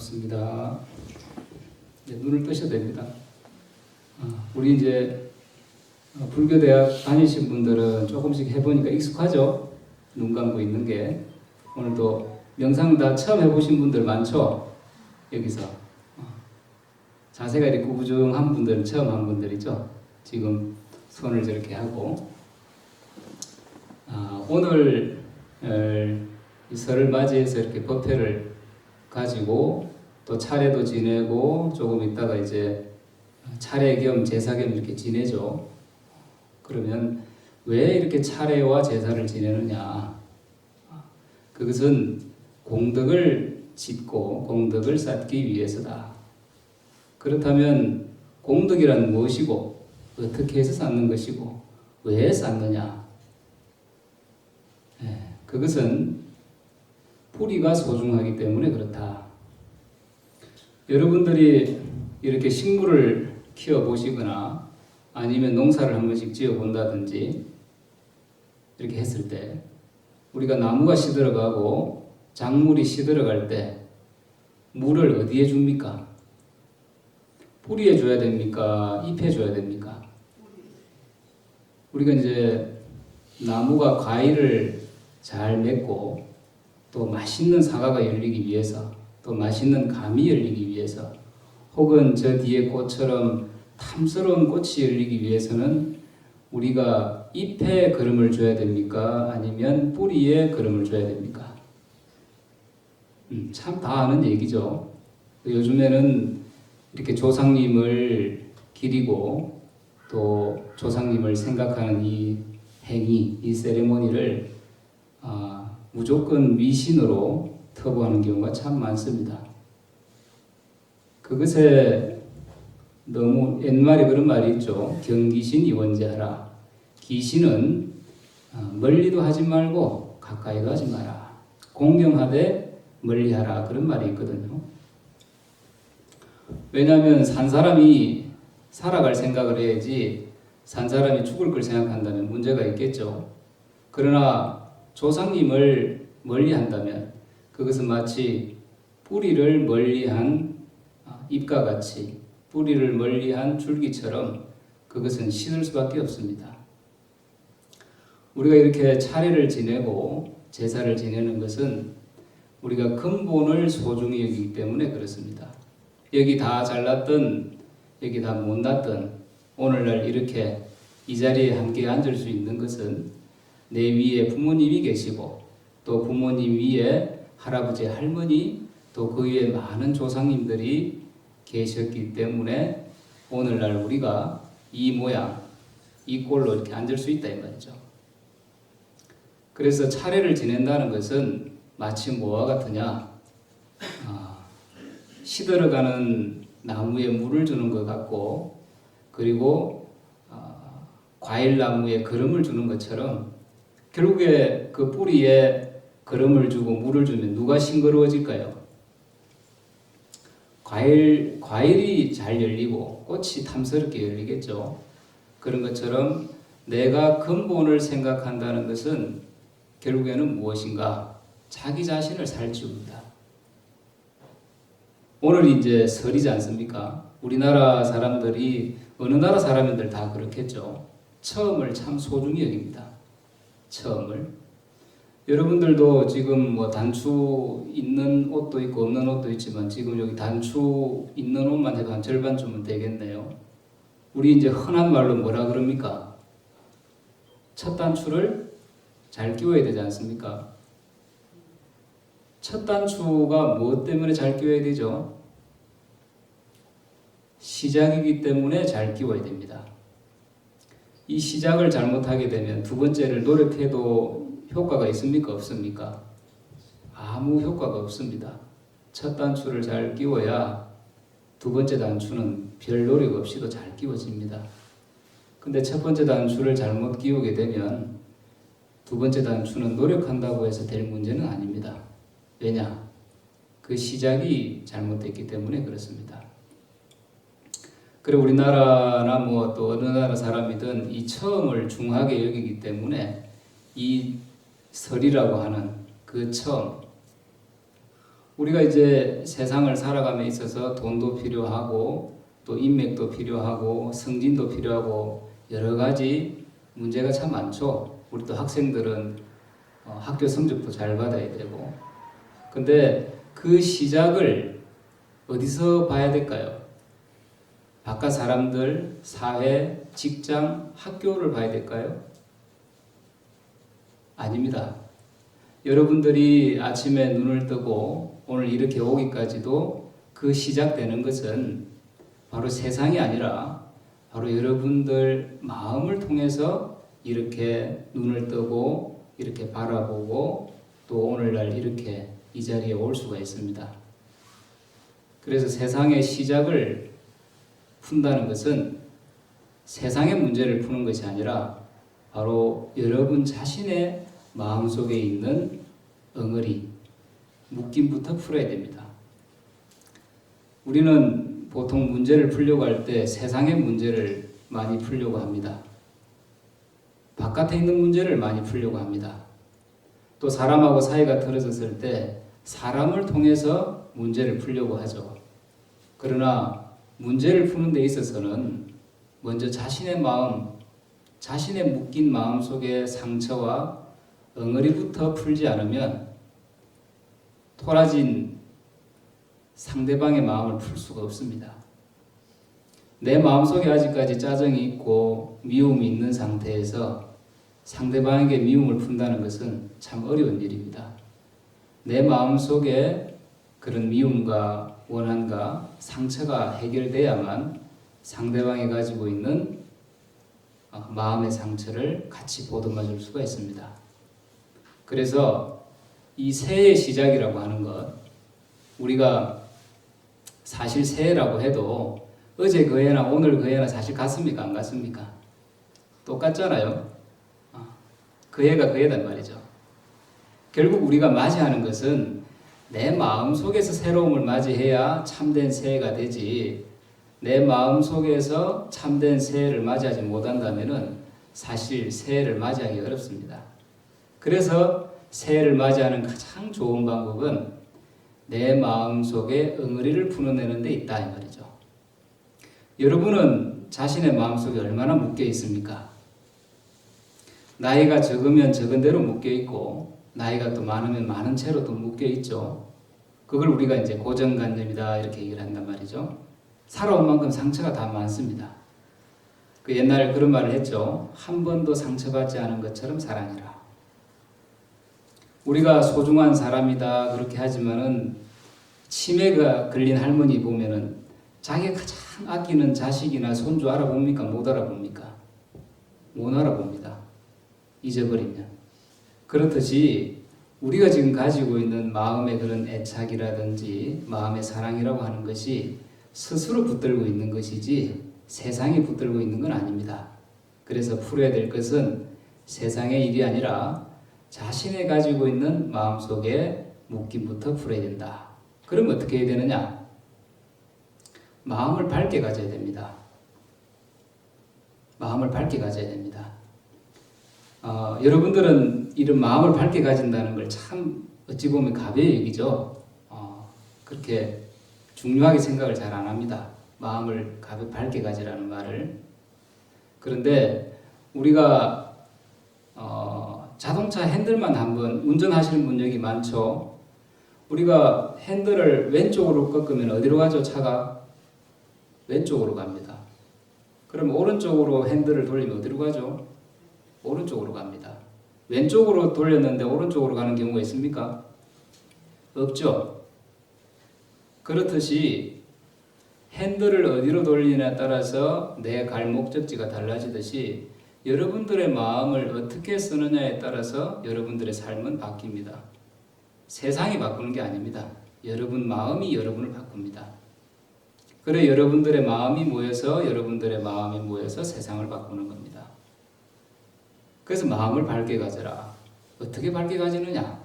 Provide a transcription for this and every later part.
좋습니다. 이제 눈을 뜨셔도 됩니다. 우리 이제 불교대학 다니신 분들은 조금씩 해보니까 익숙하죠? 눈 감고 있는 게. 오늘도 명상 다 처음 해보신 분들 많죠? 여기서. 자세가 이렇게 구부정한 분들은 처음 한 분들이죠? 지금 손을 저렇게 하고. 오늘 이 설을 맞이해서 이렇게 법회를 가지고 또 차례도 지내고 조금 있다가 이제 차례 겸 제사 겸 이렇게 지내죠. 그러면 왜 이렇게 차례와 제사를 지내느냐? 그것은 공덕을 짓고 공덕을 쌓기 위해서다. 그렇다면 공덕이란 무엇이고 어떻게 해서 쌓는 것이고 왜 쌓느냐? 그것은 뿌리가 소중하기 때문에 그렇다. 여러분들이 이렇게 식물을 키워보시거나 아니면 농사를 한 번씩 지어본다든지 이렇게 했을 때 우리가 나무가 시들어가고 작물이 시들어갈 때 물을 어디에 줍니까? 뿌리에 줘야 됩니까? 잎에 줘야 됩니까? 우리가 이제 나무가 과일을 잘 맺고 또 맛있는 사과가 열리기 위해서 또 맛있는 감이 열리기 위해서 혹은 저 뒤에 꽃처럼 탐스러운 꽃이 열리기 위해서는 우리가 잎에 거름을 줘야 됩니까? 아니면 뿌리에 거름을 줘야 됩니까? 참 다 아는 얘기죠. 요즘에는 이렇게 조상님을 기리고 또 조상님을 생각하는 이 행위, 이 세레모니를 무조건 미신으로 터부하는 경우가 참 많습니다. 그것에 너무 옛말에 그런 말이 있죠. 경귀신 이원제하라. 귀신은 멀리도 하지 말고 가까이도 하지 마라. 공경하되 멀리하라. 그런 말이 있거든요. 왜냐하면 산 사람이 살아갈 생각을 해야지 산 사람이 죽을 걸 생각한다면 문제가 있겠죠. 그러나 조상님을 멀리한다면 그것은 마치 뿌리를 멀리한 잎과 같이 뿌리를 멀리한 줄기처럼 그것은 시들 수밖에 없습니다. 우리가 이렇게 차례를 지내고 제사를 지내는 것은 우리가 근본을 소중히 여기기 때문에 그렇습니다. 여기 다 잘났든 여기 다 못났든 오늘날 이렇게 이 자리에 함께 앉을 수 있는 것은 내 위에 부모님이 계시고 또 부모님 위에 할아버지, 할머니 또 그 위에 많은 조상님들이 계셨기 때문에 오늘날 우리가 이 모양, 이 꼴로 이렇게 앉을 수 있다 이 말이죠. 그래서 차례를 지낸다는 것은 마치 뭐와 같으냐? 시들어가는 나무에 물을 주는 것 같고 그리고 과일나무에 거름을 주는 것처럼 결국에 그 뿌리에 거름을 주고 물을 주면 누가 싱그러워질까요? 과일이 잘 열리고 꽃이 탐스럽게 열리겠죠. 그런 것처럼 내가 근본을 생각한다는 것은 결국에는 무엇인가? 자기 자신을 살찌웁니다. 오늘 이제 설이지 않습니까? 우리나라 사람들이 어느 나라 사람들 다 그렇겠죠. 처음을 참 소중히 여깁니다. 처음을. 여러분들도 지금 뭐 단추 있는 옷도 있고 없는 옷도 있지만 지금 여기 단추 있는 옷만 해도 한 절반쯤은 되겠네요. 우리 이제 흔한 말로 뭐라 그럽니까? 첫 단추를 잘 끼워야 되지 않습니까? 첫 단추가 무엇 때문에 잘 끼워야 되죠? 시작이기 때문에 잘 끼워야 됩니다. 이 시작을 잘못하게 되면 두 번째를 노력해도 효과가 있습니까? 없습니까? 아무 효과가 없습니다. 첫 단추를 잘 끼워야 두 번째 단추는 별 노력 없이도 잘 끼워집니다. 근데 첫 번째 단추를 잘못 끼우게 되면 두 번째 단추는 노력한다고 해서 될 문제는 아닙니다. 왜냐? 그 시작이 잘못됐기 때문에 그렇습니다. 그리고 우리나라나 뭐 또 어느 나라 사람이든 이 처음을 중하게 여기기 때문에 이 설이라고 하는 그 처음, 우리가 이제 세상을 살아감에 있어서 돈도 필요하고 또 인맥도 필요하고 승진도 필요하고 여러 가지 문제가 참 많죠. 우리 또 학생들은 학교 성적도 잘 받아야 되고. 근데 그 시작을 어디서 봐야 될까요? 바깥 사람들, 사회, 직장, 학교를 봐야 될까요? 아닙니다. 여러분들이 아침에 눈을 뜨고 오늘 이렇게 오기까지도 그 시작되는 것은 바로 세상이 아니라 바로 여러분들 마음을 통해서 이렇게 눈을 뜨고 이렇게 바라보고 또 오늘날 이렇게 이 자리에 올 수가 있습니다. 그래서 세상의 시작을 푼다는 것은 세상의 문제를 푸는 것이 아니라 바로 여러분 자신의 마음속에 있는 엉어리, 묶임부터 풀어야 됩니다. 우리는 보통 문제를 풀려고 할 때 세상의 문제를 많이 풀려고 합니다. 바깥에 있는 문제를 많이 풀려고 합니다. 또 사람하고 사이가 틀어졌을 때 사람을 통해서 문제를 풀려고 하죠. 그러나 문제를 푸는 데 있어서는 먼저 자신의 마음, 자신의 묶인 마음 속의 상처와 엉어리부터 풀지 않으면 토라진 상대방의 마음을 풀 수가 없습니다. 내 마음속에 아직까지 짜증이 있고 미움이 있는 상태에서 상대방에게 미움을 푼다는 것은 참 어려운 일입니다. 내 마음속에 그런 미움과 원한과 상처가 해결돼야만 상대방이 가지고 있는 마음의 상처를 같이 보듬어 줄 수가 있습니다. 그래서 이 새해의 시작이라고 하는 것, 우리가 사실 새해라고 해도 어제 그 해나 오늘 그 해나 사실 같습니까? 안 같습니까? 똑같잖아요. 그 해가 그 해단 말이죠. 결국 우리가 맞이하는 것은 내 마음 속에서 새로움을 맞이해야 참된 새해가 되지, 내 마음 속에서 참된 새해를 맞이하지 못한다면은 사실 새해를 맞이하기 어렵습니다. 그래서 새해를 맞이하는 가장 좋은 방법은 내 마음 속에 엉어리를 풀어내는 데 있다 이 말이죠. 여러분은 자신의 마음 속에 얼마나 묶여 있습니까? 나이가 적으면 적은 대로 묶여 있고 나이가 또 많으면 많은 채로 또 묶여 있죠. 그걸 우리가 이제 고정관념이다 이렇게 얘기를 한단 말이죠. 살아온 만큼 상처가 다 많습니다. 그 옛날에 그런 말을 했죠. 한 번도 상처받지 않은 것처럼 사랑이라. 우리가 소중한 사람이다 그렇게 하지만은 치매가 걸린 할머니 보면은 자기가 가장 아끼는 자식이나 손주 알아봅니까? 못 알아봅니까? 못 알아봅니다. 잊어버리면. 그렇듯이 우리가 지금 가지고 있는 마음의 그런 애착이라든지 마음의 사랑이라고 하는 것이 스스로 붙들고 있는 것이지 세상이 붙들고 있는 건 아닙니다. 그래서 풀어야 될 것은 세상의 일이 아니라 자신이 가지고 있는 마음속에 묶임부터 풀어야 된다. 그럼 어떻게 해야 되느냐? 마음을 밝게 가져야 됩니다. 마음을 밝게 가져야 됩니다. 여러분들은 이런 마음을 밝게 가진다는 걸 참 어찌 보면 가벼이 여기죠. 그렇게 중요하게 생각을 잘 안 합니다. 마음을 밝게 가지라는 말을. 그런데 우리가 자동차 핸들만 한번 운전하시는 분 여기 많죠. 우리가 핸들을 왼쪽으로 꺾으면 어디로 가죠? 차가 왼쪽으로 갑니다. 그럼 오른쪽으로 핸들을 돌리면 어디로 가죠? 오른쪽으로 갑니다. 왼쪽으로 돌렸는데 오른쪽으로 가는 경우가 있습니까? 없죠. 그렇듯이 핸들을 어디로 돌리냐에 따라서 내 갈 목적지가 달라지듯이 여러분들의 마음을 어떻게 쓰느냐에 따라서 여러분들의 삶은 바뀝니다. 세상이 바꾸는 게 아닙니다. 여러분 마음이 여러분을 바꿉니다. 그래 여러분들의 마음이 모여서 세상을 바꾸는 겁니다. 그래서 마음을 밝게 가져라. 어떻게 밝게 가지느냐?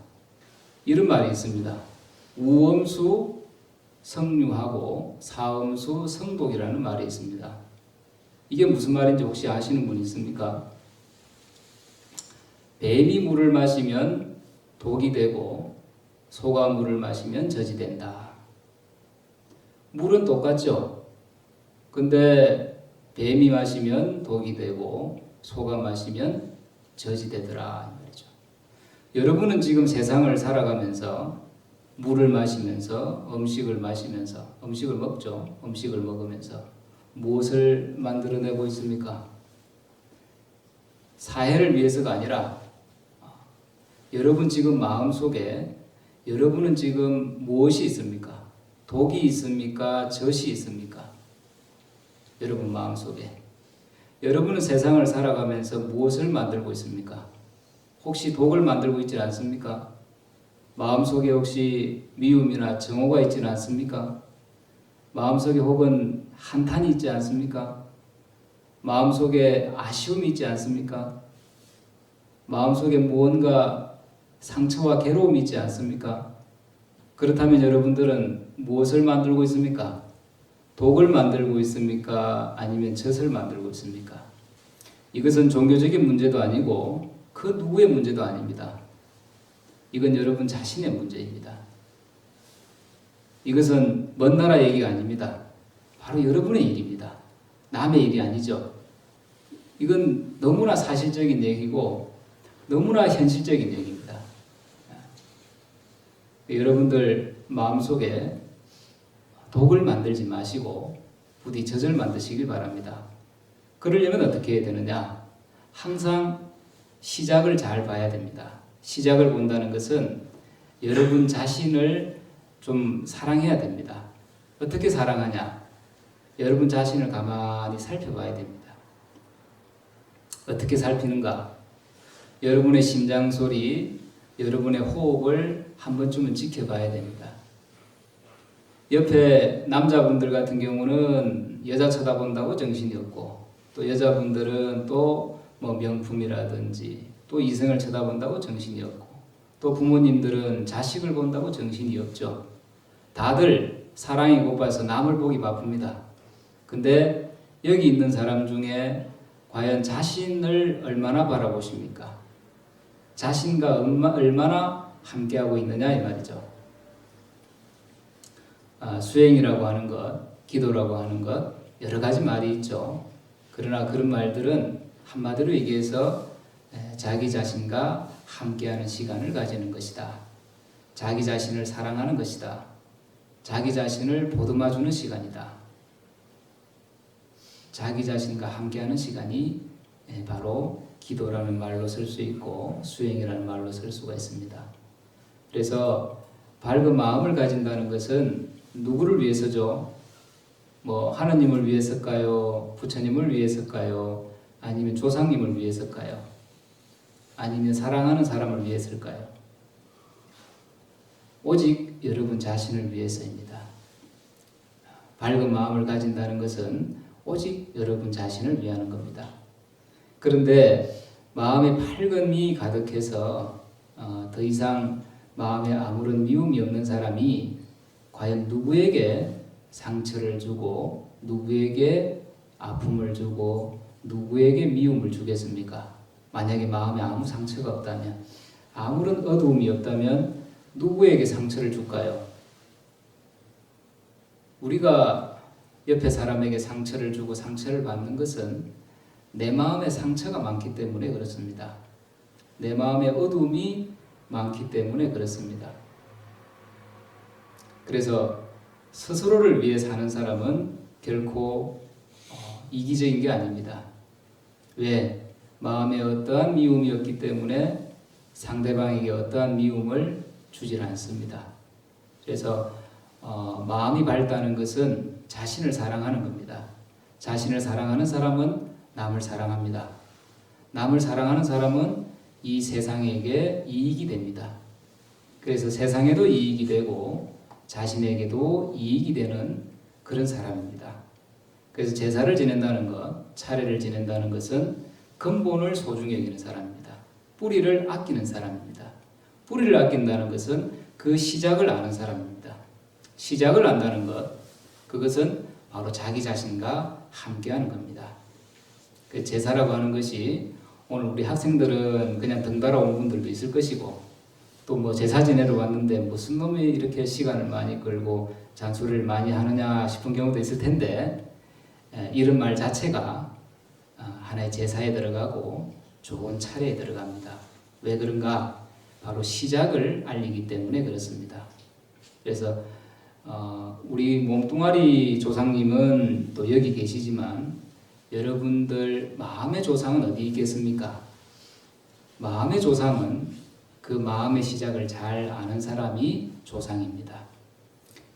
이런 말이 있습니다. 우엄수 성류하고 사엄수 성독이라는 말이 있습니다. 이게 무슨 말인지 혹시 아시는 분 있습니까? 뱀이 물을 마시면 독이 되고 소가 물을 마시면 젖이 된다. 물은 똑같죠. 근데 뱀이 마시면 독이 되고 소가 마시면 젖이 되더라 이 말이죠. 여러분은 지금 세상을 살아가면서 물을 마시면서 음식을 마시면서 음식을 먹죠. 음식을 먹으면서 무엇을 만들어내고 있습니까? 사회를 위해서가 아니라 여러분 지금 마음속에 여러분은 지금 무엇이 있습니까? 독이 있습니까? 젖이 있습니까? 여러분 마음속에 여러분은 세상을 살아가면서 무엇을 만들고 있습니까? 혹시 독을 만들고 있지 않습니까? 마음속에 혹시 미움이나 정오가 있지는 않습니까? 마음속에 혹은 한탄이 있지 않습니까? 마음속에 아쉬움이 있지 않습니까? 마음속에 무언가 상처와 괴로움이 있지 않습니까? 그렇다면 여러분들은 무엇을 만들고 있습니까? 독을 만들고 있습니까? 아니면 젖을 만들고 있습니까? 이것은 종교적인 문제도 아니고 그 누구의 문제도 아닙니다. 이건 여러분 자신의 문제입니다. 이것은 먼 나라 얘기가 아닙니다. 바로 여러분의 일입니다. 남의 일이 아니죠. 이건 너무나 사실적인 얘기고 너무나 현실적인 얘기입니다. 여러분들 마음속에 독을 만들지 마시고 부디 젖을 만드시길 바랍니다. 그러려면 어떻게 해야 되느냐? 항상 시작을 잘 봐야 됩니다. 시작을 본다는 것은 여러분 자신을 좀 사랑해야 됩니다. 어떻게 사랑하냐? 여러분 자신을 가만히 살펴봐야 됩니다. 어떻게 살피는가? 여러분의 심장 소리, 여러분의 호흡을 한 번쯤은 지켜봐야 됩니다. 옆에 남자분들 같은 경우는 여자 쳐다본다고 정신이 없고 또 여자분들은 또 뭐 명품이라든지 또 이성을 쳐다본다고 정신이 없고 또 부모님들은 자식을 본다고 정신이 없죠. 다들 사랑이 고파서 남을 보기 바쁩니다. 근데 여기 있는 사람 중에 과연 자신을 얼마나 바라보십니까? 자신과 얼마나 함께하고 있느냐 이 말이죠. 수행이라고 하는 것, 기도라고 하는 것 여러 가지 말이 있죠. 그러나 그런 말들은 한마디로 얘기해서 자기 자신과 함께하는 시간을 가지는 것이다. 자기 자신을 사랑하는 것이다. 자기 자신을 보듬어주는 시간이다. 자기 자신과 함께하는 시간이 바로 기도라는 말로 쓸 수 있고 수행이라는 말로 쓸 수가 있습니다. 그래서 밝은 마음을 가진다는 것은 누구를 위해서죠? 뭐 하느님을 위해서일까요? 부처님을 위해서일까요? 아니면 조상님을 위해서일까요? 아니면 사랑하는 사람을 위해서일까요? 오직 여러분 자신을 위해서입니다. 밝은 마음을 가진다는 것은 오직 여러분 자신을 위하는 겁니다. 그런데 마음에 밝음이 가득해서 더 이상 마음에 아무런 미움이 없는 사람이 과연 누구에게 상처를 주고 누구에게 아픔을 주고 누구에게 미움을 주겠습니까? 만약에 마음에 아무 상처가 없다면 아무런 어두움이 없다면 누구에게 상처를 줄까요? 우리가 옆에 사람에게 상처를 주고 상처를 받는 것은 내 마음에 상처가 많기 때문에 그렇습니다. 내 마음에 어두움이 많기 때문에 그렇습니다. 그래서 스스로를 위해 사는 사람은 결코 이기적인 게 아닙니다. 왜? 마음에 어떠한 미움이 없기 때문에 상대방에게 어떠한 미움을 주질 않습니다. 그래서 마음이 밝다는 것은 자신을 사랑하는 겁니다. 자신을 사랑하는 사람은 남을 사랑합니다. 남을 사랑하는 사람은 이 세상에게 이익이 됩니다. 그래서 세상에도 이익이 되고 자신에게도 이익이 되는 그런 사람입니다. 그래서 제사를 지낸다는 것, 차례를 지낸다는 것은 근본을 소중히 여기는 사람입니다. 뿌리를 아끼는 사람입니다. 뿌리를 아낀다는 것은 그 시작을 아는 사람입니다. 시작을 안다는 것, 그것은 바로 자기 자신과 함께하는 겁니다. 그 제사라고 하는 것이 오늘 우리 학생들은 그냥 덩달아 온 분들도 있을 것이고 또 뭐 제사 지내러 왔는데 무슨 놈이 이렇게 시간을 많이 끌고 잔소리를 많이 하느냐 싶은 경우도 있을 텐데 이런 말 자체가 하나의 제사에 들어가고 좋은 차례에 들어갑니다. 왜 그런가? 바로 시작을 알리기 때문에 그렇습니다. 그래서 우리 몸뚱아리 조상님은 또 여기 계시지만 여러분들 마음의 조상은 어디 있겠습니까? 마음의 조상은 그 마음의 시작을 잘 아는 사람이 조상입니다.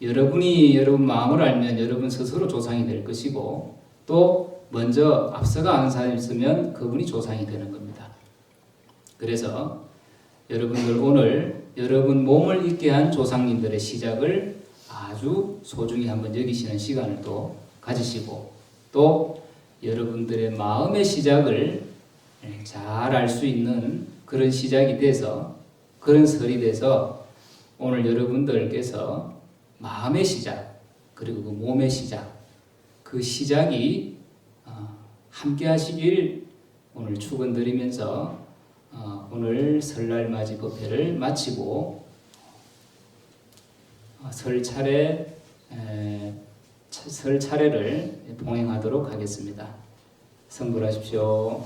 여러분이 여러분 마음을 알면 여러분 스스로 조상이 될 것이고 또 먼저 앞서가 아는 사람이 있으면 그분이 조상이 되는 겁니다. 그래서 여러분들 오늘 여러분 몸을 있게 한 조상님들의 시작을 아주 소중히 한번 여기시는 시간을 또 가지시고 또 여러분들의 마음의 시작을 잘 알 수 있는 그런 시작이 돼서 그런 설이 돼서 오늘 여러분들께서 마음의 시작 그리고 그 몸의 시작 그 시작이 함께 하시길 오늘 축원드리면서 오늘 설날 맞이 법회를 마치고 설 차례를 봉행하도록 하겠습니다. 성불하십시오.